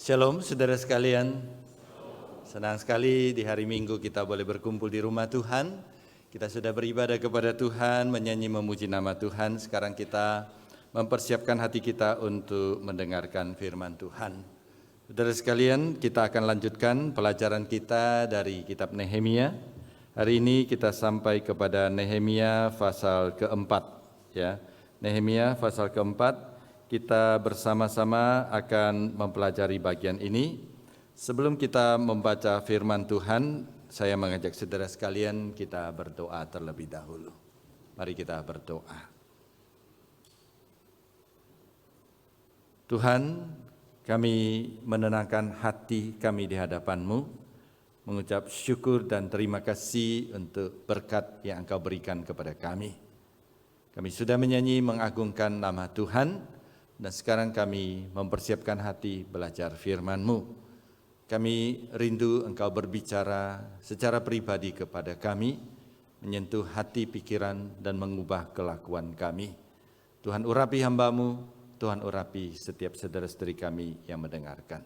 Shalom saudara sekalian, senang sekali di hari Minggu kita boleh berkumpul di rumah Tuhan. Kita sudah beribadah kepada Tuhan, menyanyi memuji nama Tuhan. Sekarang kita mempersiapkan hati kita untuk mendengarkan firman Tuhan. Saudara sekalian, kita akan lanjutkan pelajaran kita dari kitab Nehemia. Hari ini kita sampai kepada Nehemia pasal keempat. Ya, Nehemia pasal keempat. Kita bersama-sama akan mempelajari bagian ini. Sebelum kita membaca firman Tuhan, saya mengajak saudara sekalian kita berdoa terlebih dahulu. Mari kita berdoa. Tuhan, kami menenangkan hati kami di hadapan-Mu, mengucap syukur dan terima kasih untuk berkat yang Engkau berikan kepada kami. Kami sudah menyanyi mengagungkan nama Tuhan, dan sekarang kami mempersiapkan hati belajar firman-Mu. Kami rindu Engkau berbicara secara pribadi kepada kami, menyentuh hati, pikiran, dan mengubah kelakuan kami. Tuhan urapi hamba-Mu, Tuhan urapi setiap saudara-saudari kami yang mendengarkan.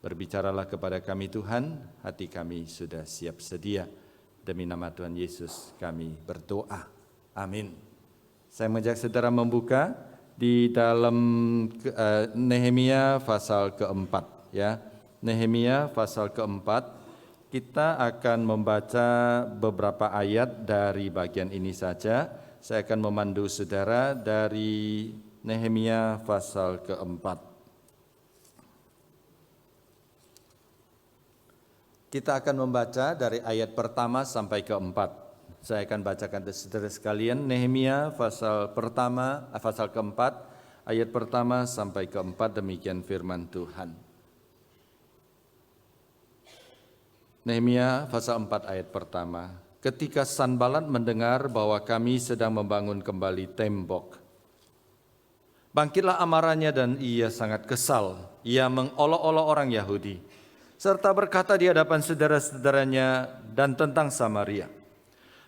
Berbicaralah kepada kami Tuhan, hati kami sudah siap sedia. Demi nama Tuhan Yesus kami berdoa. Amin. Saya mengajak saudara membuka di dalam Nehemia pasal keempat, ya. Nehemia pasal keempat, kita akan membaca beberapa ayat dari bagian ini saja. Saya akan memandu saudara dari Nehemia pasal keempat. Kita akan membaca dari ayat pertama sampai keempat. Saya akan bacakan saudara sekalian Nehemia pasal keempat, ayat pertama sampai keempat, demikian firman Tuhan. Nehemia pasal 4 ayat pertama. Ketika Sanballat mendengar bahwa kami sedang membangun kembali tembok, bangkitlah amarahnya dan ia sangat kesal. Ia mengolok-olok orang Yahudi, serta berkata di hadapan saudara-saudaranya dan tentang Samaria.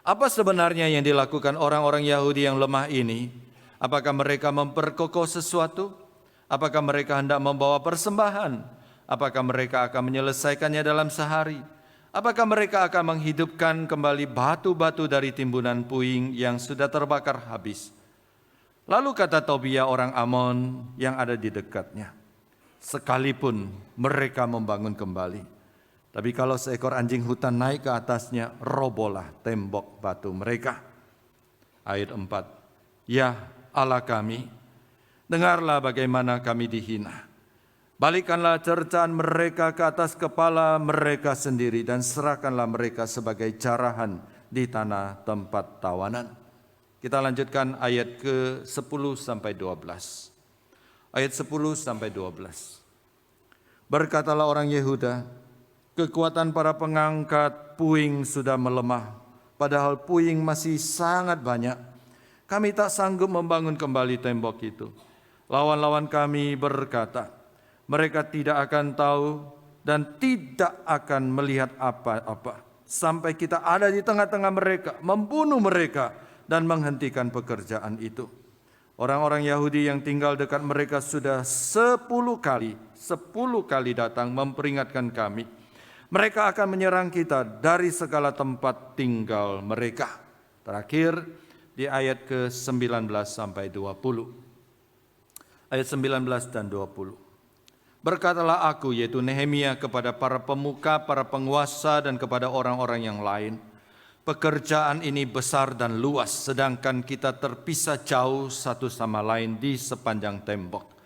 Apa sebenarnya yang dilakukan orang-orang Yahudi yang lemah ini? Apakah mereka memperkokoh sesuatu? Apakah mereka hendak membawa persembahan? Apakah mereka akan menyelesaikannya dalam sehari? Apakah mereka akan menghidupkan kembali batu-batu dari timbunan puing yang sudah terbakar habis? Lalu kata Tobia orang Amon yang ada di dekatnya, sekalipun mereka membangun kembali, tapi kalau seekor anjing hutan naik ke atasnya, robohlah tembok batu mereka. Ayat 4. Ya Allah kami, dengarlah bagaimana kami dihina. Balikkanlah cercaan mereka ke atas kepala mereka sendiri dan serahkanlah mereka sebagai jarahan di tanah tempat tawanan. Kita lanjutkan ayat ke-10 sampai 12. Ayat 10 sampai 12. Berkatalah orang Yehuda, kekuatan para pengangkat puing sudah melemah, padahal puing masih sangat banyak. Kami tak sanggup membangun kembali tembok itu. Lawan-lawan kami berkata, mereka tidak akan tahu dan tidak akan melihat apa-apa, sampai kita ada di tengah-tengah mereka, membunuh mereka dan menghentikan pekerjaan itu. Orang-orang Yahudi yang tinggal dekat mereka sudah 10 kali datang memperingatkan kami. Mereka akan menyerang kita dari segala tempat tinggal mereka. Terakhir di ayat ke-19 sampai 20. Ayat 19 dan 20. Berkatalah aku, yaitu Nehemia, kepada para pemuka, para penguasa, dan kepada orang-orang yang lain. Pekerjaan ini besar dan luas, sedangkan kita terpisah jauh satu sama lain di sepanjang tembok.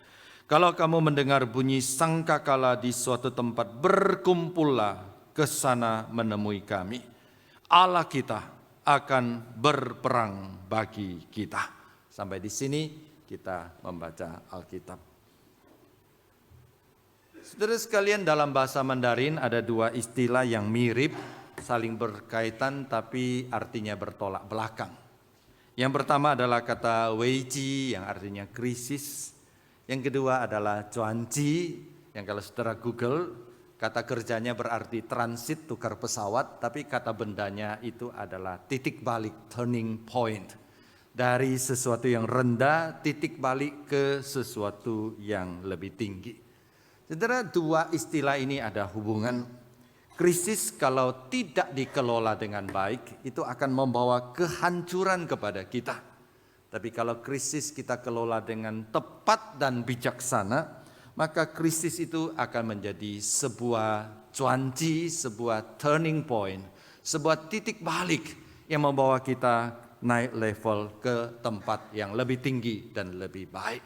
Kalau kamu mendengar bunyi sangkakala di suatu tempat, berkumpullah ke sana menemui kami. Allah kita akan berperang bagi kita. Sampai di sini kita membaca Alkitab. Saudara sekalian, dalam bahasa Mandarin ada dua istilah yang mirip, saling berkaitan tapi artinya bertolak belakang. Yang pertama adalah kata weiji yang artinya krisis. Yang kedua adalah cuanci, yang kalau saudara Google, kata kerjanya berarti transit, tukar pesawat, tapi kata bendanya itu adalah titik balik, turning point. Dari sesuatu yang rendah, titik balik ke sesuatu yang lebih tinggi. Saudara, dua istilah ini ada hubungan. Krisis kalau tidak dikelola dengan baik, itu akan membawa kehancuran kepada kita. Tapi kalau krisis kita kelola dengan tepat dan bijaksana, maka krisis itu akan menjadi sebuah cuanci, sebuah turning point, sebuah titik balik yang membawa kita naik level ke tempat yang lebih tinggi dan lebih baik.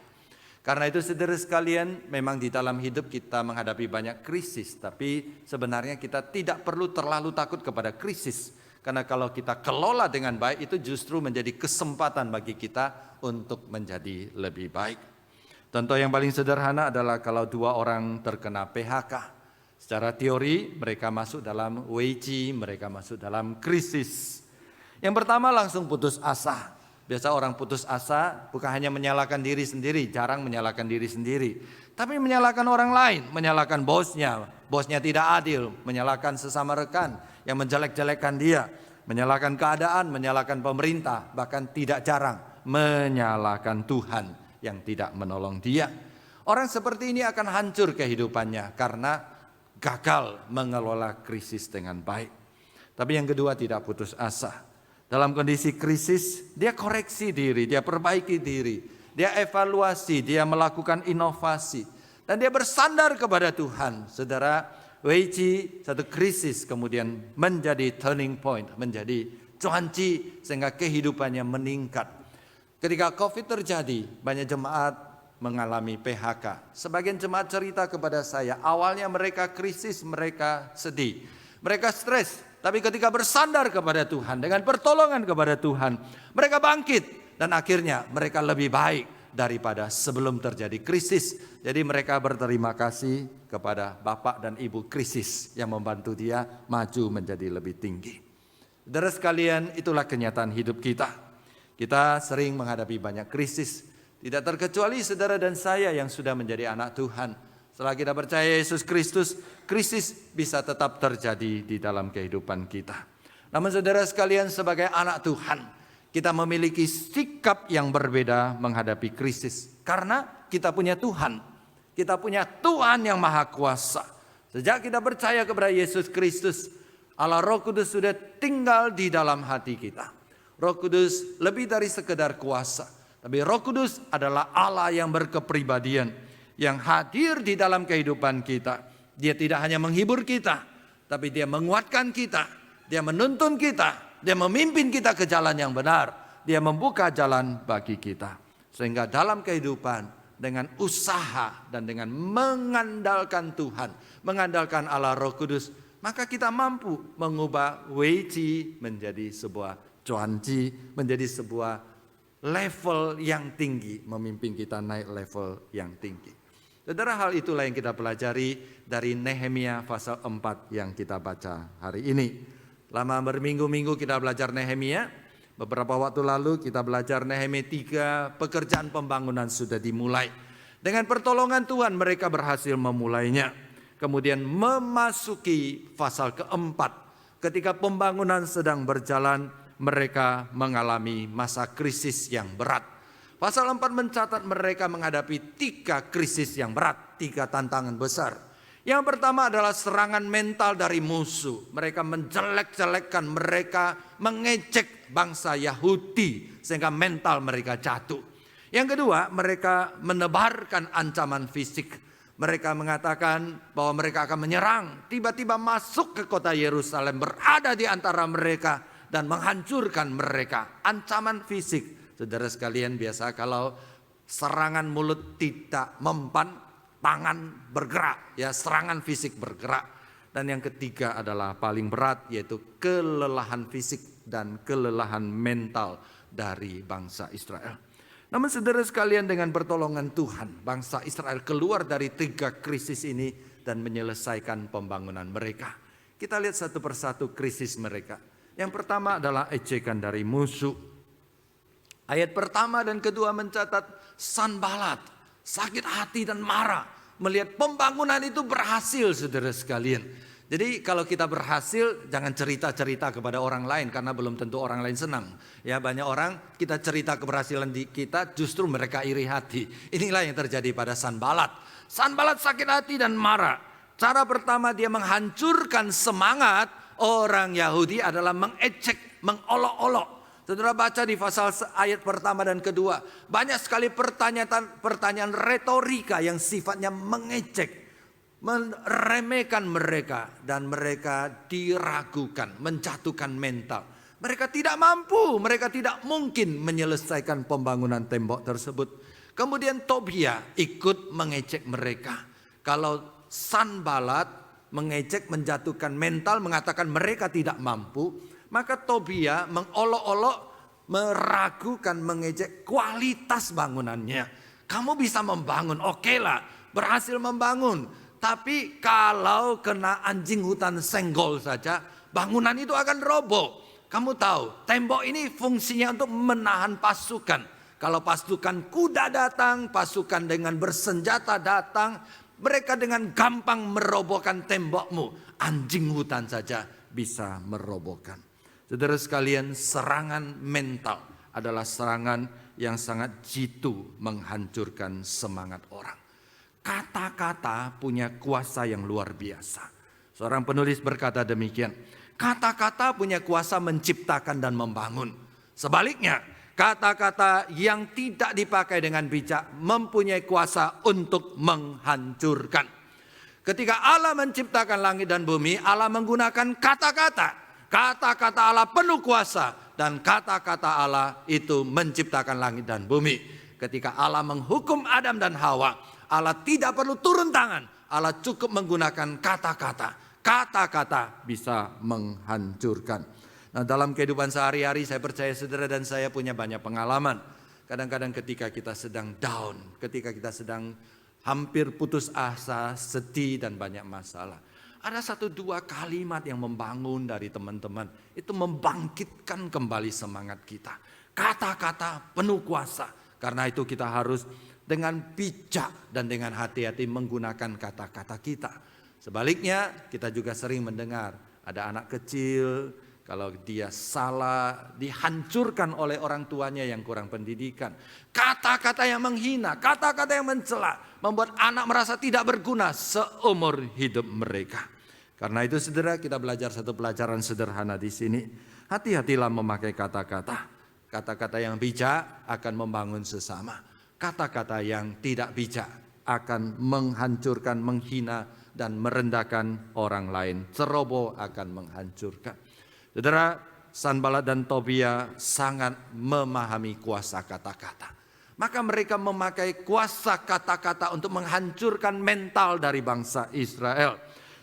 Karena itu saudara sekalian, memang di dalam hidup kita menghadapi banyak krisis, tapi sebenarnya kita tidak perlu terlalu takut kepada krisis. Karena kalau kita kelola dengan baik, itu justru menjadi kesempatan bagi kita untuk menjadi lebih baik. Contoh yang paling sederhana adalah kalau dua orang terkena PHK. Secara teori mereka masuk dalam WC, mereka masuk dalam krisis. Yang pertama langsung putus asa. Biasa orang putus asa bukan hanya menyalahkan diri sendiri, jarang menyalahkan diri sendiri. Tapi menyalahkan orang lain, menyalahkan bosnya. Bosnya tidak adil, menyalahkan sesama rekan yang menjelek-jelekan dia. Menyalahkan keadaan, menyalahkan pemerintah, bahkan tidak jarang menyalahkan Tuhan yang tidak menolong dia. Orang seperti ini akan hancur kehidupannya karena gagal mengelola krisis dengan baik. Tapi yang kedua tidak putus asa. Dalam kondisi krisis, dia koreksi diri, dia perbaiki diri, dia evaluasi, dia melakukan inovasi. Dan dia bersandar kepada Tuhan. Saudara, WC satu krisis kemudian menjadi turning point, menjadi cuanci sehingga kehidupannya meningkat. Ketika COVID terjadi, banyak jemaat mengalami PHK. Sebagian jemaat cerita kepada saya, awalnya mereka krisis, mereka sedih, mereka stres. Tapi ketika bersandar kepada Tuhan, dengan pertolongan kepada Tuhan, mereka bangkit dan akhirnya mereka lebih baik daripada sebelum terjadi krisis. Jadi mereka berterima kasih kepada Bapak dan Ibu krisis yang membantu dia maju menjadi lebih tinggi. Saudara sekalian, itulah kenyataan hidup kita. Kita sering menghadapi banyak krisis, tidak terkecuali saudara dan saya yang sudah menjadi anak Tuhan. Setelah kita percaya Yesus Kristus, krisis bisa tetap terjadi di dalam kehidupan kita. Namun saudara sekalian, sebagai anak Tuhan, kita memiliki sikap yang berbeda menghadapi krisis. Karena kita punya Tuhan. Kita punya Tuhan yang Maha Kuasa. Sejak kita percaya kepada Yesus Kristus, Allah Roh Kudus sudah tinggal di dalam hati kita. Roh Kudus lebih dari sekedar kuasa. Tapi Roh Kudus adalah Allah yang berkepribadian, yang hadir di dalam kehidupan kita. Dia tidak hanya menghibur kita, tapi dia menguatkan kita, dia menuntun kita, dia memimpin kita ke jalan yang benar, dia membuka jalan bagi kita. Sehingga dalam kehidupan dengan usaha dan dengan mengandalkan Tuhan, mengandalkan Allah Roh Kudus, maka kita mampu mengubah WC menjadi sebuah cuanci, menjadi sebuah level yang tinggi, memimpin kita naik level yang tinggi. Saudara, hal itulah yang kita pelajari dari Nehemia pasal 4 yang kita baca hari ini. Lama berminggu-minggu kita belajar Nehemia. Beberapa waktu lalu kita belajar Nehemia 3, pekerjaan pembangunan sudah dimulai. Dengan pertolongan Tuhan mereka berhasil memulainya. Kemudian memasuki pasal keempat. Ketika pembangunan sedang berjalan, mereka mengalami masa krisis yang berat. Pasal 4 mencatat mereka menghadapi 3 krisis yang berat, 3 tantangan besar. Yang pertama adalah serangan mental dari musuh. Mereka menjelek-jelekkan, mereka mengejek bangsa Yahudi sehingga mental mereka jatuh. Yang kedua, mereka menebarkan ancaman fisik. Mereka mengatakan bahwa mereka akan menyerang, tiba-tiba masuk ke kota Yerusalem, berada di antara mereka dan menghancurkan mereka. Ancaman fisik. Saudara sekalian, biasa kalau serangan mulut tidak mempan, tangan bergerak, ya serangan fisik bergerak. Dan yang ketiga adalah paling berat, yaitu kelelahan fisik dan kelelahan mental dari bangsa Israel. Namun saudara sekalian, dengan pertolongan Tuhan, bangsa Israel keluar dari 3 krisis ini dan menyelesaikan pembangunan mereka. Kita lihat satu persatu krisis mereka. Yang pertama adalah ejekan dari musuh. Ayat pertama dan kedua mencatat Sanbalat sakit hati dan marah melihat pembangunan itu berhasil, saudara sekalian. Jadi kalau kita berhasil jangan cerita-cerita kepada orang lain karena belum tentu orang lain senang. Ya, banyak orang kita cerita keberhasilan di kita justru mereka iri hati. Inilah yang terjadi pada Sanbalat. Sanbalat sakit hati dan marah. Cara pertama dia menghancurkan semangat orang Yahudi adalah mengecek, mengolok-olok. Saudara baca di pasal ayat pertama dan kedua. Banyak sekali pertanyaan retorika yang sifatnya mengecek. Meremehkan mereka dan mereka diragukan, menjatuhkan mental. Mereka tidak mampu, mereka tidak mungkin menyelesaikan pembangunan tembok tersebut. Kemudian Tobia ikut mengecek mereka. Kalau Sanbalat mengecek, menjatuhkan mental, mengatakan mereka tidak mampu, maka Tobia mengolok-olok, meragukan, mengecek kualitas bangunannya. Kamu bisa membangun, oke lah, berhasil membangun. Tapi kalau kena anjing hutan senggol saja, bangunan itu akan roboh. Kamu tahu, tembok ini fungsinya untuk menahan pasukan. Kalau pasukan kuda datang, pasukan dengan bersenjata datang, mereka dengan gampang merobohkan tembokmu. Anjing hutan saja bisa merobohkan. Saudara sekalian, serangan mental adalah serangan yang sangat jitu menghancurkan semangat orang. Kata-kata punya kuasa yang luar biasa. Seorang penulis berkata demikian. Kata-kata punya kuasa menciptakan dan membangun. Sebaliknya, kata-kata yang tidak dipakai dengan bijak mempunyai kuasa untuk menghancurkan. Ketika Allah menciptakan langit dan bumi, Allah menggunakan kata-kata. Kata-kata Allah penuh kuasa dan kata-kata Allah itu menciptakan langit dan bumi. Ketika Allah menghukum Adam dan Hawa, Allah tidak perlu turun tangan. Allah cukup menggunakan kata-kata. Kata-kata bisa menghancurkan. Nah, dalam kehidupan sehari-hari saya percaya saudara dan saya punya banyak pengalaman. Kadang-kadang ketika kita sedang down, ketika kita sedang hampir putus asa, sedih dan banyak masalah. Ada 1-2 kalimat yang membangun dari teman-teman. Itu membangkitkan kembali semangat kita. Kata-kata penuh kuasa. Karena itu kita harus dengan bijak dan dengan hati-hati menggunakan kata-kata kita. Sebaliknya kita juga sering mendengar ada anak kecil kalau dia salah dihancurkan oleh orang tuanya yang kurang pendidikan. Kata-kata yang menghina, kata-kata yang mencela membuat anak merasa tidak berguna seumur hidup mereka. Karena itu saudara, kita belajar satu pelajaran sederhana di sini. Hati-hatilah memakai kata-kata. Kata-kata yang bijak akan membangun sesama. Kata-kata yang tidak bijak akan menghancurkan, menghina, dan merendahkan orang lain. Ceroboh akan menghancurkan. Saudara, Sanbalat dan Tobia sangat memahami kuasa kata-kata. Maka mereka memakai kuasa kata-kata untuk menghancurkan mental dari bangsa Israel.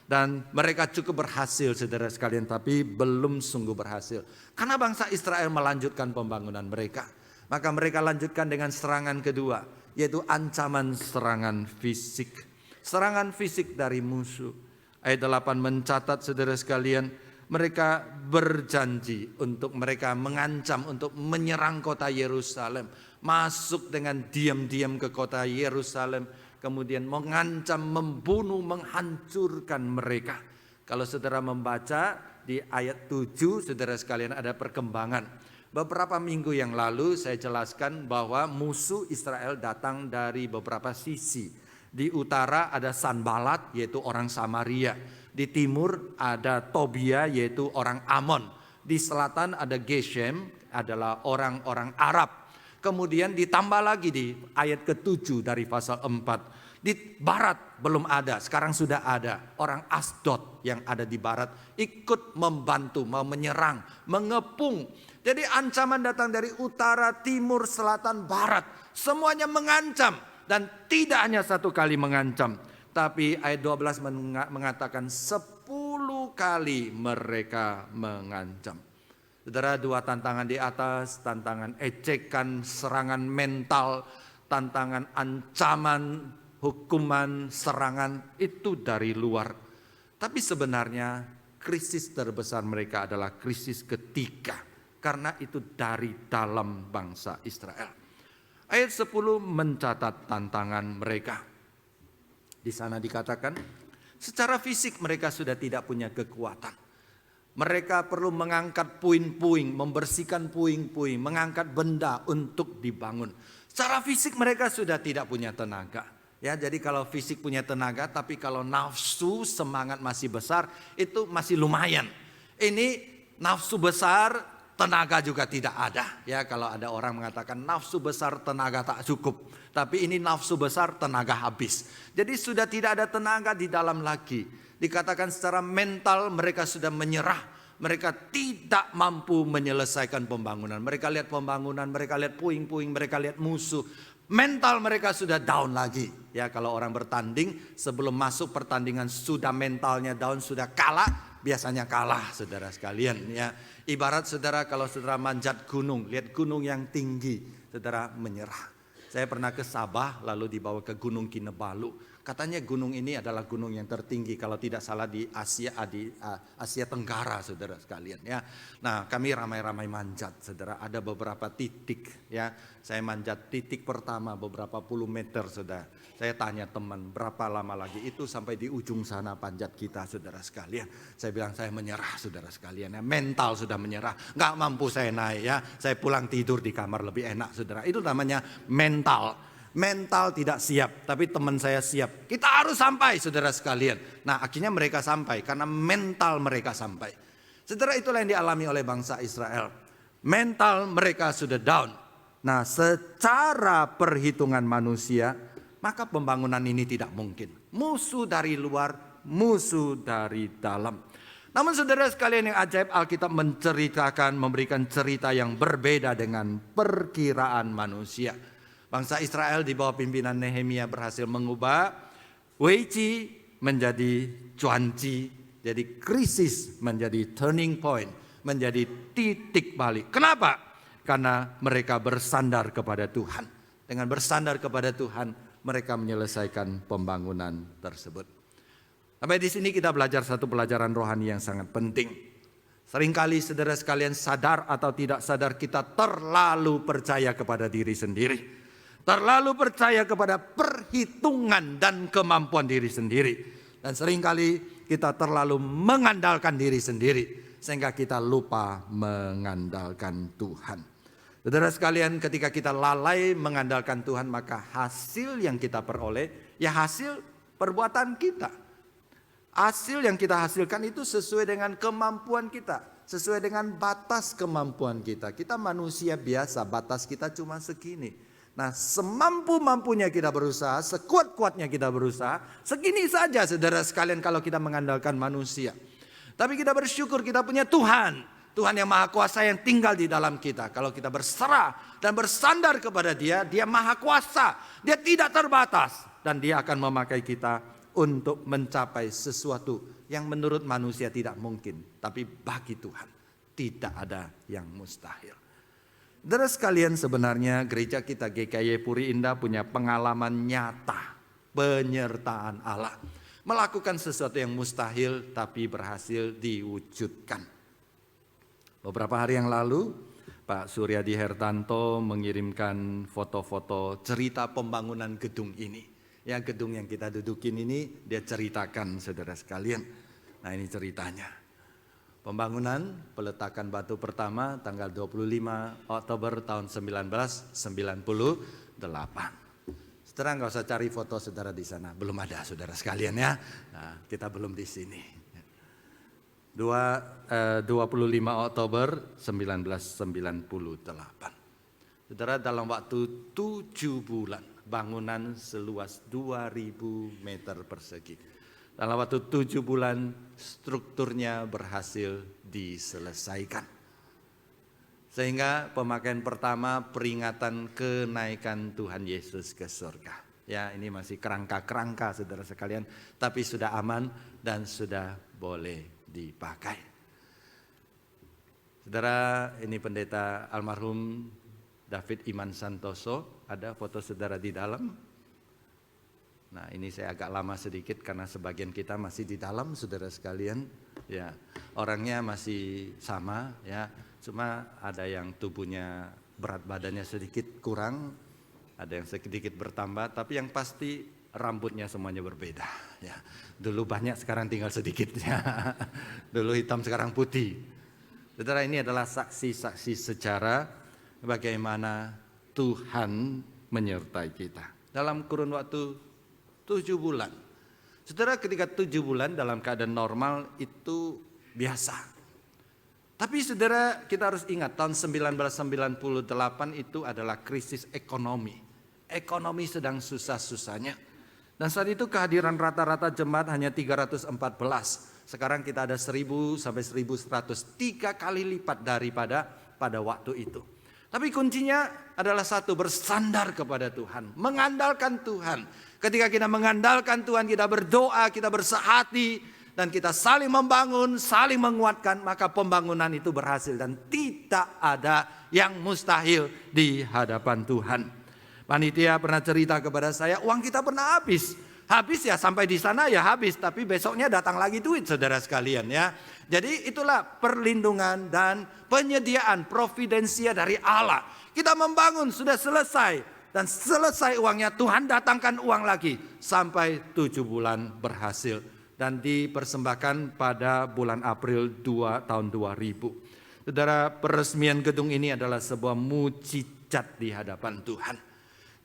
Dan mereka cukup berhasil saudara sekalian, tapi belum sungguh berhasil. Karena bangsa Israel melanjutkan pembangunan mereka. Maka mereka lanjutkan dengan serangan kedua, yaitu ancaman serangan fisik. Serangan fisik dari musuh. Ayat 8 mencatat saudara sekalian, mereka berjanji untuk mereka mengancam untuk menyerang kota Yerusalem. Masuk dengan diam-diam ke kota Yerusalem. Kemudian mengancam, membunuh, menghancurkan mereka. Kalau saudara membaca di ayat 7 saudara sekalian ada perkembangan. Beberapa minggu yang lalu saya jelaskan bahwa musuh Israel datang dari beberapa sisi. Di utara ada Sanbalat yaitu orang Samaria. Di timur ada Tobia yaitu orang Amon. Di selatan ada Geshem adalah orang-orang Arab. Kemudian ditambah lagi di ayat ke-7 dari pasal 4. Di barat belum ada, sekarang sudah ada. Orang Asdod yang ada di barat ikut membantu, mau menyerang, mengepung. Jadi ancaman datang dari utara, timur, selatan, barat. Semuanya mengancam. Dan tidak hanya satu kali mengancam. Tapi ayat 12 mengatakan 10 kali mereka mengancam. Saudara, 2 tantangan di atas, tantangan ejekan, serangan mental, tantangan ancaman, hukuman, serangan itu dari luar. Tapi sebenarnya krisis terbesar mereka adalah krisis ketiga. Karena itu dari dalam bangsa Israel. Ayat 10 mencatat tantangan mereka. Di sana dikatakan, Secara fisik mereka sudah tidak punya kekuatan. Mereka perlu mengangkat puing-puing, membersihkan puing-puing, mengangkat benda untuk dibangun. Secara fisik mereka sudah tidak punya tenaga. Ya, jadi kalau fisik punya tenaga, tapi kalau nafsu semangat masih besar, itu masih lumayan. Ini nafsu besar, tenaga juga tidak ada. Ya, kalau ada orang mengatakan nafsu besar, tenaga tak cukup. Tapi ini nafsu besar, tenaga habis. Jadi sudah tidak ada tenaga di dalam lagi. Dikatakan secara mental mereka sudah menyerah. Mereka tidak mampu menyelesaikan pembangunan. Mereka lihat pembangunan, mereka lihat puing-puing, mereka lihat musuh. Mental mereka sudah down lagi. Ya, kalau orang bertanding sebelum masuk pertandingan sudah mentalnya down, sudah kalah, biasanya kalah saudara sekalian. Ya, ibarat saudara kalau saudara manjat gunung, lihat gunung yang tinggi, saudara menyerah. Saya pernah ke Sabah lalu dibawa ke Gunung Kinabalu. Katanya gunung ini adalah gunung yang tertinggi kalau tidak salah di Asia Tenggara saudara sekalian ya. Nah, kami ramai-ramai manjat saudara, ada beberapa titik ya. Saya manjat titik pertama beberapa puluh meter saudara. Saya tanya teman berapa lama lagi, itu sampai di ujung sana panjat kita saudara sekalian. Saya bilang saya menyerah saudara sekalian ya, mental sudah menyerah, nggak mampu saya naik ya. Saya pulang tidur di kamar lebih enak saudara. Itu namanya mental. Mental tidak siap, tapi teman saya siap. Kita harus sampai saudara sekalian. Nah, akhirnya mereka sampai karena mental mereka sampai. Saudara, itulah yang dialami oleh bangsa Israel. Mental mereka sudah down. Nah, secara perhitungan manusia, maka pembangunan ini tidak mungkin. Musuh dari luar, musuh dari dalam. Namun saudara sekalian yang ajaib, Alkitab menceritakan, memberikan cerita yang berbeda dengan perkiraan manusia. Bangsa Israel di bawah pimpinan Nehemia berhasil mengubah Weiqi menjadi cuanci, jadi krisis menjadi turning point, menjadi titik balik. Kenapa? Karena mereka bersandar kepada Tuhan. Dengan bersandar kepada Tuhan, mereka menyelesaikan pembangunan tersebut. Sampai di sini kita belajar satu pelajaran rohani yang sangat penting. Seringkali saudara sekalian sadar atau tidak sadar kita terlalu percaya kepada diri sendiri. Terlalu percaya kepada perhitungan dan kemampuan diri sendiri. Dan seringkali kita terlalu mengandalkan diri sendiri. Sehingga kita lupa mengandalkan Tuhan. Saudara sekalian, ketika kita lalai mengandalkan Tuhan, maka hasil yang kita peroleh, ya hasil perbuatan kita. Hasil yang kita hasilkan itu sesuai dengan kemampuan kita. Sesuai dengan batas kemampuan kita. Kita manusia biasa, batas kita cuma segini. Nah, semampu-mampunya kita berusaha, sekuat-kuatnya kita berusaha, segini saja saudara sekalian kalau kita mengandalkan manusia. Tapi kita bersyukur kita punya Tuhan. Tuhan yang maha kuasa yang tinggal di dalam kita. Kalau kita berserah dan bersandar kepada Dia, Dia maha kuasa. Dia tidak terbatas. Dan Dia akan memakai kita untuk mencapai sesuatu yang menurut manusia tidak mungkin. Tapi bagi Tuhan tidak ada yang mustahil. Saudara sekalian, sebenarnya gereja kita GKY Puri Indah punya pengalaman nyata penyertaan Allah. Melakukan sesuatu yang mustahil tapi berhasil diwujudkan. Beberapa hari yang lalu Pak Suryadi Hertanto mengirimkan foto-foto cerita pembangunan gedung ini. Ya, gedung yang kita dudukin ini dia ceritakan saudara sekalian. Nah, ini ceritanya. Pembangunan peletakan batu pertama tanggal 25 Oktober tahun 1998. Saudara nggak usah cari foto saudara di sana, belum ada saudara sekalian ya. Nah, kita belum di sini. 25 Oktober 1998. Saudara, dalam waktu 7 bulan bangunan seluas 2000 meter persegi. Dalam waktu 7 bulan strukturnya berhasil diselesaikan. Sehingga pemakaian pertama peringatan kenaikan Tuhan Yesus ke surga. Ya, ini masih kerangka-kerangka saudara sekalian. Tapi sudah aman dan sudah boleh dipakai. Saudara, ini pendeta almarhum David Iman Santoso. Ada foto saudara di dalam. Nah, ini saya agak lama sedikit karena sebagian kita masih di dalam saudara sekalian. Ya, orangnya masih sama ya, cuma ada yang tubuhnya berat badannya sedikit kurang, ada yang sedikit bertambah, tapi yang pasti rambutnya semuanya berbeda. Ya, dulu banyak, sekarang tinggal sedikit. Ya. Dulu hitam, sekarang putih. Saudara, ini adalah saksi-saksi sejarah bagaimana Tuhan menyertai kita. Dalam kurun waktu 7 bulan. Saudara, ketika 7 bulan dalam keadaan normal itu biasa. Tapi saudara, kita harus ingat tahun 1998 itu adalah krisis ekonomi. Ekonomi sedang susah-susahnya. Dan saat itu kehadiran rata-rata jemaat hanya 314. Sekarang kita ada 1000 sampai 1100. 3 kali lipat daripada pada waktu itu. Tapi kuncinya adalah satu, bersandar kepada Tuhan. Mengandalkan Tuhan. Ketika kita mengandalkan Tuhan, kita berdoa, kita bersehati. Dan kita saling membangun, saling menguatkan, maka pembangunan itu berhasil. Dan tidak ada yang mustahil di hadapan Tuhan. Panitia pernah cerita kepada saya, uang kita pernah habis. Habis ya, sampai di sana ya habis. Tapi besoknya datang lagi duit, saudara sekalian ya. Jadi itulah perlindungan dan penyediaan providensia dari Allah. Kita membangun, sudah selesai. Dan selesai uangnya, Tuhan datangkan uang lagi. Sampai 7 bulan berhasil. Dan dipersembahkan pada bulan April tahun 2000. Saudara, peresmian gedung ini adalah sebuah mukjizat di hadapan Tuhan.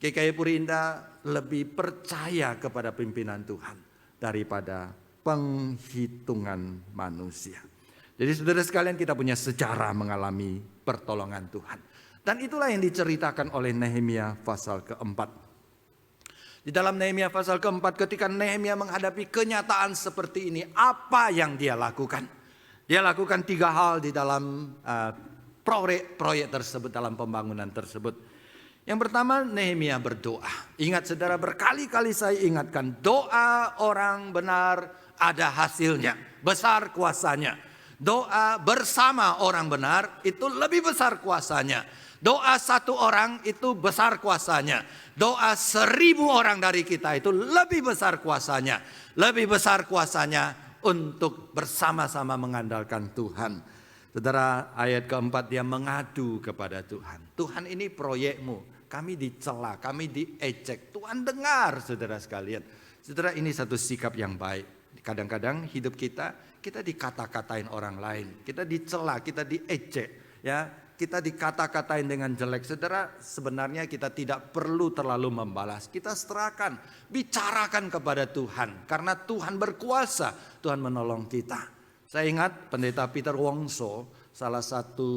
GKI Puri Indah lebih percaya kepada pimpinan Tuhan daripada penghitungan manusia. Jadi saudara sekalian, kita punya sejarah mengalami pertolongan Tuhan. Dan itulah yang diceritakan oleh Nehemia pasal keempat. Di dalam Nehemia pasal keempat, ketika Nehemia menghadapi kenyataan seperti ini, apa yang dia lakukan? Dia lakukan 3 hal di dalam proyek tersebut, dalam pembangunan tersebut. Yang pertama, Nehemia berdoa. Ingat saudara, berkali-kali saya ingatkan, doa orang benar ada hasilnya, besar kuasanya. Doa bersama orang benar itu lebih besar kuasanya. Doa 1 orang itu besar kuasanya. Doa 1000 orang dari kita itu lebih besar kuasanya. Lebih besar kuasanya untuk bersama-sama mengandalkan Tuhan. Saudara, ayat keempat, dia mengadu kepada Tuhan. Tuhan, ini proyekmu. Kami dicela, kami diejek. Tuhan dengar, saudara sekalian. Saudara, ini satu sikap yang baik. Kadang-kadang hidup kita dikata-katain orang lain. Kita dicela, kita diejek. Ya. Kita dikata-katain dengan jelek. Saudara, sebenarnya kita tidak perlu terlalu membalas. Kita serahkan, bicarakan kepada Tuhan. Karena Tuhan berkuasa, Tuhan menolong kita. Saya ingat pendeta Peter Wongso, salah satu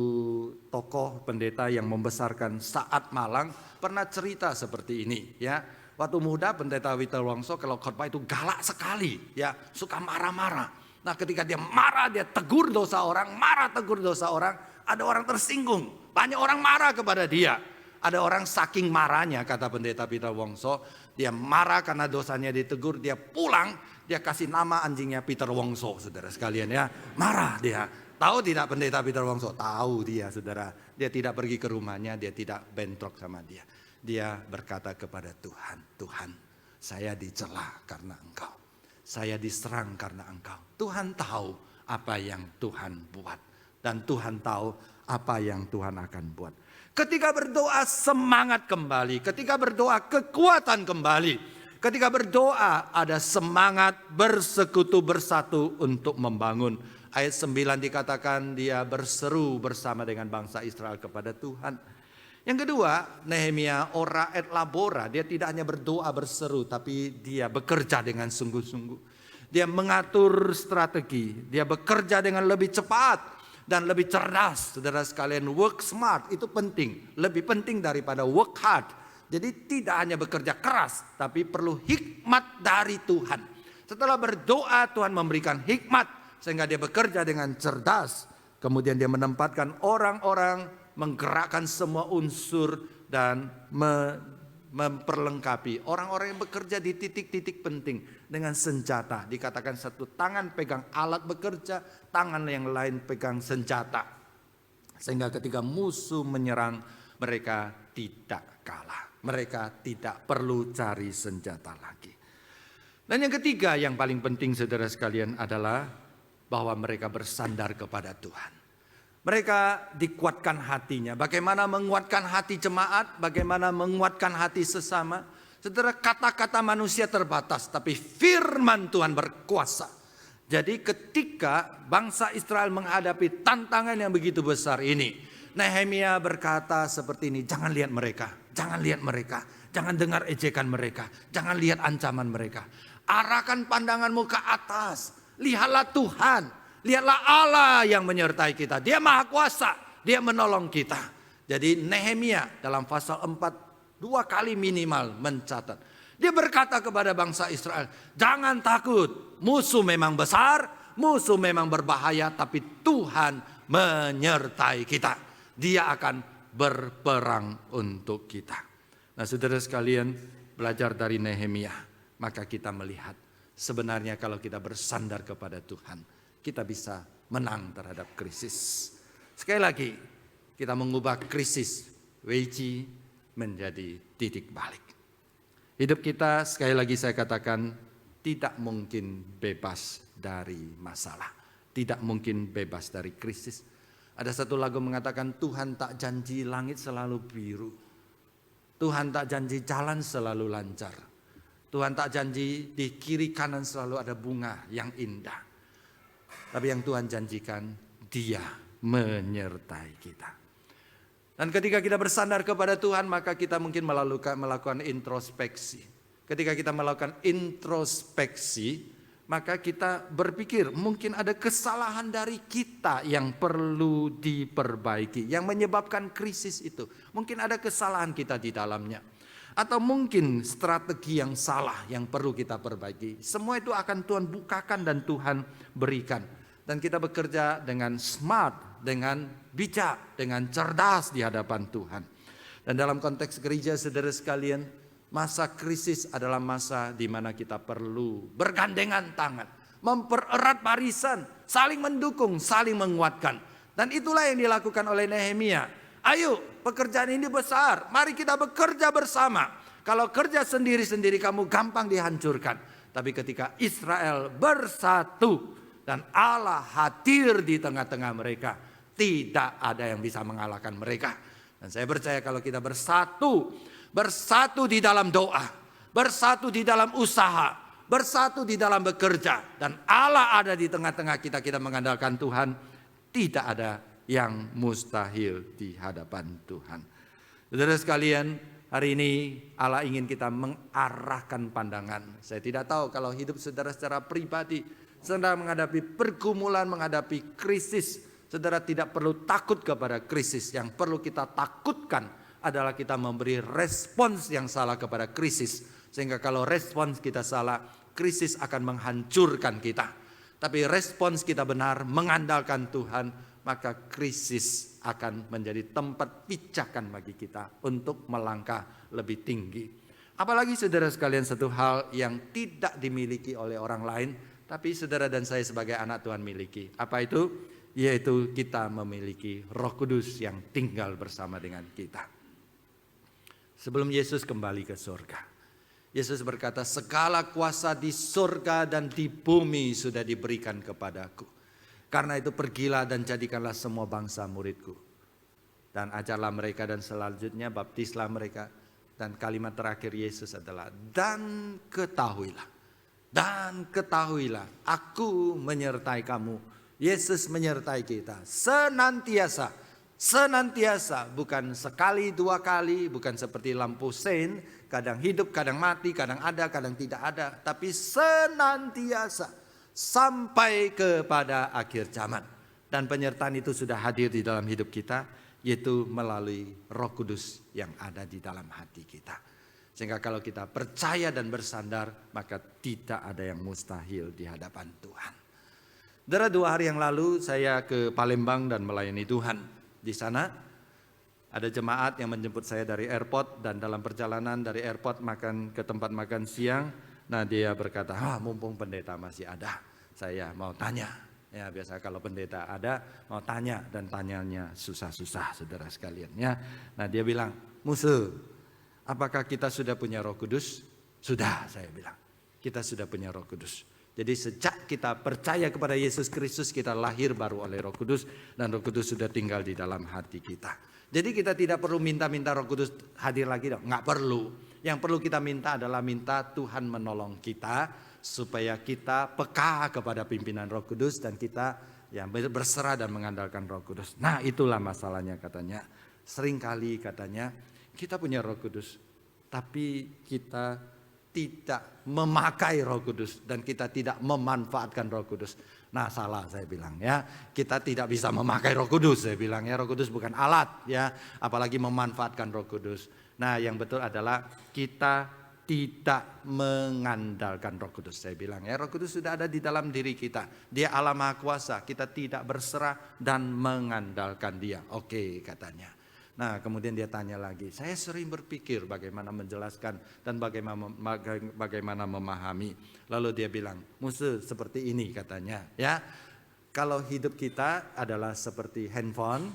tokoh pendeta yang membesarkan Saat Malang, pernah cerita seperti ini. Ya, waktu muda pendeta Peter Wongso kalau khotbah itu galak sekali, ya, suka marah-marah. Nah, ketika dia marah, dia tegur dosa orang, tegur dosa orang. Ada orang tersinggung, banyak orang marah kepada dia. Ada orang saking marahnya, kata pendeta Peter Wongso, dia marah karena dosanya ditegur, dia pulang, dia kasih nama anjingnya Peter Wongso, saudara sekalian ya. Marah dia. Tahu tidak pendeta Peter Wongso? Tahu dia, saudara. Dia tidak pergi ke rumahnya, dia tidak bentrok sama dia. Dia berkata kepada Tuhan, Tuhan, saya dicela karena Engkau. Saya diserang karena Engkau. Tuhan tahu apa yang Tuhan buat. Dan Tuhan tahu apa yang Tuhan akan buat. Ketika berdoa semangat kembali. Ketika berdoa kekuatan kembali. Ketika berdoa ada semangat bersekutu bersatu untuk membangun. Ayat 9 dikatakan dia berseru bersama dengan bangsa Israel kepada Tuhan. Yang kedua, Nehemia ora et labora. Dia tidak hanya berdoa berseru, tapi dia bekerja dengan sungguh-sungguh. Dia mengatur strategi. Dia bekerja dengan lebih cepat dan lebih cerdas. Saudara sekalian, work smart itu penting. Lebih penting daripada work hard. Jadi tidak hanya bekerja keras, tapi perlu hikmat dari Tuhan. Setelah berdoa, Tuhan memberikan hikmat sehingga dia bekerja dengan cerdas. Kemudian dia menempatkan orang-orang, menggerakkan semua unsur dan memperlengkapi orang-orang yang bekerja di titik-titik penting dengan senjata. Dikatakan satu tangan pegang alat bekerja, tangan yang lain pegang senjata. Sehingga ketika musuh menyerang, mereka tidak kalah. Mereka tidak perlu cari senjata lagi. Dan yang ketiga yang paling penting saudara sekalian adalah bahwa mereka bersandar kepada Tuhan. Mereka dikuatkan hatinya. Bagaimana menguatkan hati jemaat, bagaimana menguatkan hati sesama. Saudara, kata-kata manusia terbatas, tapi firman Tuhan berkuasa. Jadi ketika bangsa Israel menghadapi tantangan yang begitu besar ini, Nehemia berkata seperti ini, jangan lihat mereka, jangan lihat mereka, jangan dengar ejekan mereka, jangan lihat ancaman mereka. Arahkan pandanganmu ke atas, lihatlah Tuhan, lihatlah Allah yang menyertai kita. Dia maha kuasa, dia menolong kita. Jadi Nehemia dalam pasal 4, 2 kali minimal mencatat. Dia berkata kepada bangsa Israel, jangan takut, musuh memang besar, musuh memang berbahaya, tapi Tuhan menyertai kita. Dia akan berperang untuk kita. Nah, saudara sekalian, belajar dari Nehemia, maka kita melihat sebenarnya kalau kita bersandar kepada Tuhan, kita bisa menang terhadap krisis. Sekali lagi, kita mengubah krisis Weiji menjadi titik balik. Hidup kita, sekali lagi saya katakan, tidak mungkin bebas dari masalah. Tidak mungkin bebas dari krisis. Ada satu lagu mengatakan, Tuhan tak janji langit selalu biru. Tuhan tak janji jalan selalu lancar. Tuhan tak janji di kiri kanan selalu ada bunga yang indah. Tapi yang Tuhan janjikan, Dia menyertai kita. Dan ketika kita bersandar kepada Tuhan, maka kita mungkin melakukan introspeksi. Ketika kita melakukan introspeksi, maka kita berpikir mungkin ada kesalahan dari kita yang perlu diperbaiki, yang menyebabkan krisis itu. Mungkin ada kesalahan kita di dalamnya. Atau mungkin strategi yang salah yang perlu kita perbaiki. Semua itu akan Tuhan bukakan dan Tuhan berikan. Dan kita bekerja dengan smart, dengan bijak, dengan cerdas di hadapan Tuhan. Dan dalam konteks gereja, saudara sekalian, masa krisis adalah masa di mana kita perlu bergandengan tangan, mempererat barisan, saling mendukung, saling menguatkan. Dan itulah yang dilakukan oleh Nehemia. Ayo, pekerjaan ini besar, mari kita bekerja bersama. Kalau kerja sendiri-sendiri kamu gampang dihancurkan. Tapi ketika Israel bersatu dan Allah hadir di tengah-tengah mereka, tidak ada yang bisa mengalahkan mereka. Dan saya percaya kalau kita bersatu di dalam doa, bersatu di dalam usaha, bersatu di dalam bekerja, dan Allah ada di tengah-tengah kita, kita mengandalkan Tuhan, tidak ada yang mustahil di hadapan Tuhan. Saudara sekalian, hari ini Allah ingin kita mengarahkan pandangan. Saya tidak tahu kalau hidup saudara secara pribadi sedang menghadapi pergumulan, menghadapi krisis. Saudara tidak perlu takut kepada krisis. Yang perlu kita takutkan adalah kita memberi respons yang salah kepada krisis. Sehingga kalau respons kita salah, krisis akan menghancurkan kita. Tapi respons kita benar, mengandalkan Tuhan, maka krisis akan menjadi tempat pijakan bagi kita untuk melangkah lebih tinggi. Apalagi saudara sekalian, satu hal yang tidak dimiliki oleh orang lain, tapi saudara dan saya sebagai anak Tuhan miliki. Apa itu? Yaitu kita memiliki Roh Kudus yang tinggal bersama dengan kita. Sebelum Yesus kembali ke surga, Yesus berkata, segala kuasa di surga dan di bumi sudah diberikan kepadaku. Karena itu pergilah dan jadikanlah semua bangsa muridku. Dan ajarlah mereka dan selanjutnya baptislah mereka. Dan kalimat terakhir Yesus adalah, dan ketahuilah. Dan ketahuilah, aku menyertai kamu. Yesus menyertai kita senantiasa. Senantiasa, bukan sekali, dua kali, bukan seperti lampu sein, kadang hidup, kadang mati, kadang ada, kadang tidak ada. Tapi senantiasa, sampai kepada akhir zaman. Dan penyertaan itu sudah hadir di dalam hidup kita, yaitu melalui Roh Kudus yang ada di dalam hati kita. Sehingga kalau kita percaya dan bersandar, maka tidak ada yang mustahil di hadapan Tuhan. Saudara, 2 hari yang lalu saya ke Palembang dan melayani Tuhan. Di sana ada jemaat yang menjemput saya dari airport, dan dalam perjalanan dari airport makan ke tempat makan siang. Nah, dia berkata, mumpung pendeta masih ada, saya mau tanya. Ya, biasa kalau pendeta ada mau tanya, dan tanyanya susah-susah saudara sekalian ya. Nah, dia bilang, Musuh, apakah kita sudah punya Roh Kudus? Sudah, saya bilang. Kita sudah punya Roh Kudus. Jadi sejak kita percaya kepada Yesus Kristus, kita lahir baru oleh Roh Kudus, dan Roh Kudus sudah tinggal di dalam hati kita. Jadi kita tidak perlu minta-minta Roh Kudus hadir lagi, nggak perlu. Yang perlu kita minta adalah minta Tuhan menolong kita supaya kita peka kepada pimpinan Roh Kudus dan kita berserah dan mengandalkan Roh Kudus. Nah, itulah masalahnya katanya. Seringkali katanya kita punya Roh Kudus, tapi kita tidak memakai Roh Kudus dan kita tidak memanfaatkan Roh Kudus. Nah, salah saya bilang ya. Kita tidak bisa memakai Roh Kudus, saya bilang ya. Roh Kudus bukan alat ya, apalagi memanfaatkan Roh Kudus. Nah, yang betul adalah kita tidak mengandalkan Roh Kudus, saya bilang ya. Roh Kudus sudah ada di dalam diri kita. Dia Allah Maha Kuasa. Kita tidak berserah dan mengandalkan Dia. Oke, katanya. Nah, kemudian dia tanya lagi. Saya sering berpikir bagaimana menjelaskan dan bagaimana memahami. Lalu dia bilang, musuh seperti ini katanya ya. Kalau hidup kita adalah seperti handphone,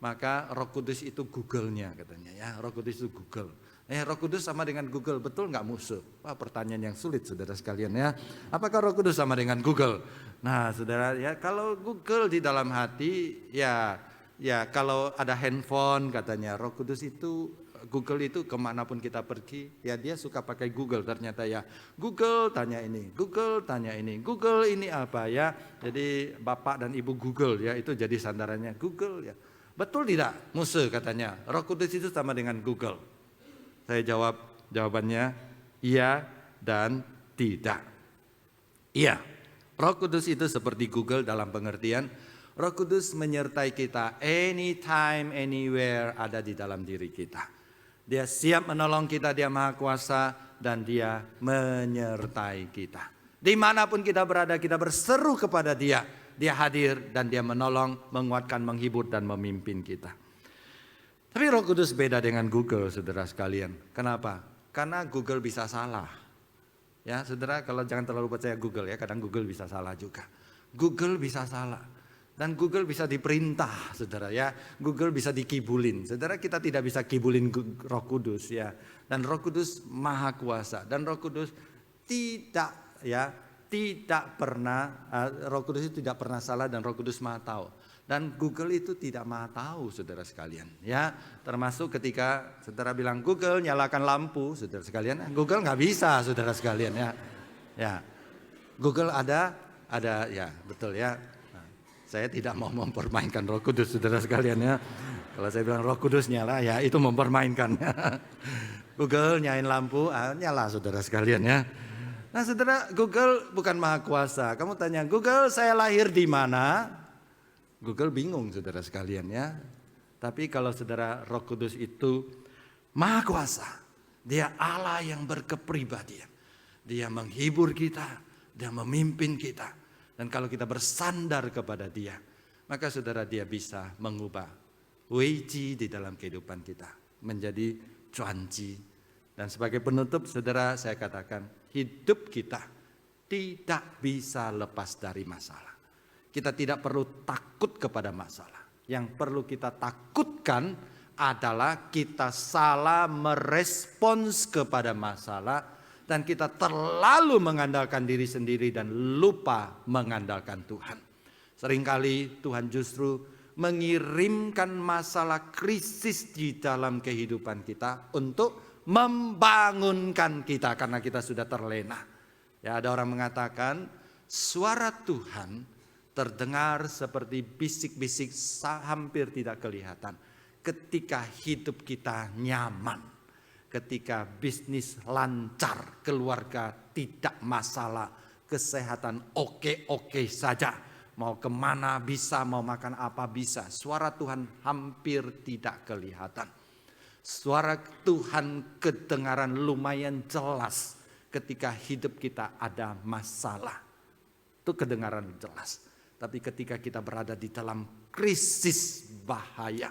maka Roh Kudus itu Google-nya katanya ya. Roh Kudus itu Google. Roh Kudus sama dengan Google, betul nggak musuh? Wah, pertanyaan yang sulit saudara sekalian ya. Apakah Roh Kudus sama dengan Google? Nah, saudara ya, kalau Google di dalam hati ya kalau ada handphone katanya Roh Kudus itu, Google itu kemanapun kita pergi ya dia suka pakai Google ternyata ya. Google tanya ini, Google tanya ini, Google ini apa ya. Jadi bapak dan ibu Google ya, itu jadi sandarannya Google ya. Betul tidak musuh katanya? Roh Kudus itu sama dengan Google. Saya jawabannya iya dan tidak. Iya, Roh Kudus itu seperti Google dalam pengertian Roh Kudus menyertai kita anytime, anywhere, ada di dalam diri kita. Dia siap menolong kita, dia Maha Kuasa dan dia menyertai kita. Dimanapun kita berada, kita berseru kepada dia. Dia hadir dan dia menolong, menguatkan, menghibur dan memimpin kita. Tapi Roh Kudus beda dengan Google, saudara sekalian. Kenapa? Karena Google bisa salah. Ya, saudara, kalau jangan terlalu percaya Google ya, kadang Google bisa salah juga. Google bisa salah. Dan Google bisa diperintah, saudara ya. Google bisa dikibulin. Saudara, kita tidak bisa kibulin Roh Kudus ya. Dan Roh Kudus Maha Kuasa. Dan Roh Kudus tidak pernah, Roh Kudus itu tidak pernah salah dan Roh Kudus Maha tahu. Dan Google itu tidak maha tahu, saudara sekalian. Ya, termasuk ketika saudara bilang Google nyalakan lampu, saudara sekalian. Google nggak bisa, saudara sekalian ya. Ya, Google ada ya, betul ya. Nah, saya tidak mau mempermainkan Roh Kudus, saudara sekalian ya. Kalau saya bilang Roh Kudus nyala, ya itu mempermainkan. Google nyalain lampu, nyala, saudara sekalian ya. Nah, saudara, Google bukan maha kuasa. Kamu tanya Google, saya lahir di mana? Google bingung, saudara sekalian ya. Tapi kalau saudara, Roh Kudus itu Maha Kuasa. Dia Allah yang berkepribadian. Dia menghibur kita, dia memimpin kita. Dan kalau kita bersandar kepada dia, maka saudara, dia bisa mengubah weiji di dalam kehidupan kita menjadi cuanci. Dan sebagai penutup, saudara, saya katakan hidup kita tidak bisa lepas dari masalah. Kita tidak perlu takut kepada masalah. Yang perlu kita takutkan adalah kita salah merespons kepada masalah dan kita terlalu mengandalkan diri sendiri dan lupa mengandalkan Tuhan. Seringkali Tuhan justru mengirimkan masalah krisis di dalam kehidupan kita untuk membangunkan kita karena kita sudah terlena. Ya, ada orang mengatakan suara Tuhan terdengar seperti bisik-bisik hampir tidak kelihatan. Ketika hidup kita nyaman, ketika bisnis lancar, keluarga tidak masalah, kesehatan oke-oke saja, mau kemana bisa, mau makan apa bisa. Suara Tuhan hampir tidak kelihatan. Suara Tuhan kedengaran lumayan jelas ketika hidup kita ada masalah. Itu kedengaran jelas. Tapi ketika kita berada di dalam krisis bahaya,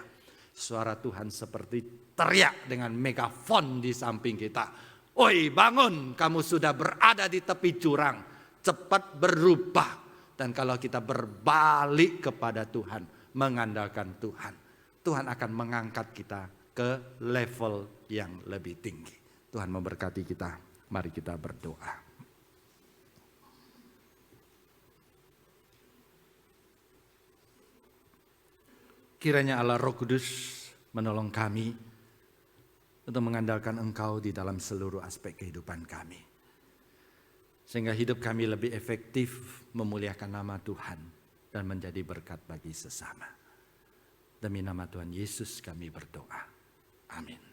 suara Tuhan seperti teriak dengan megafon di samping kita. Oi, bangun, kamu sudah berada di tepi jurang, cepat berubah. Dan kalau kita berbalik kepada Tuhan, mengandalkan Tuhan, Tuhan akan mengangkat kita ke level yang lebih tinggi. Tuhan memberkati kita. Mari kita berdoa. Kiranya Allah Roh Kudus menolong kami untuk mengandalkan Engkau di dalam seluruh aspek kehidupan kami. Sehingga hidup kami lebih efektif memuliakan nama Tuhan dan menjadi berkat bagi sesama. Demi nama Tuhan Yesus kami berdoa. Amin.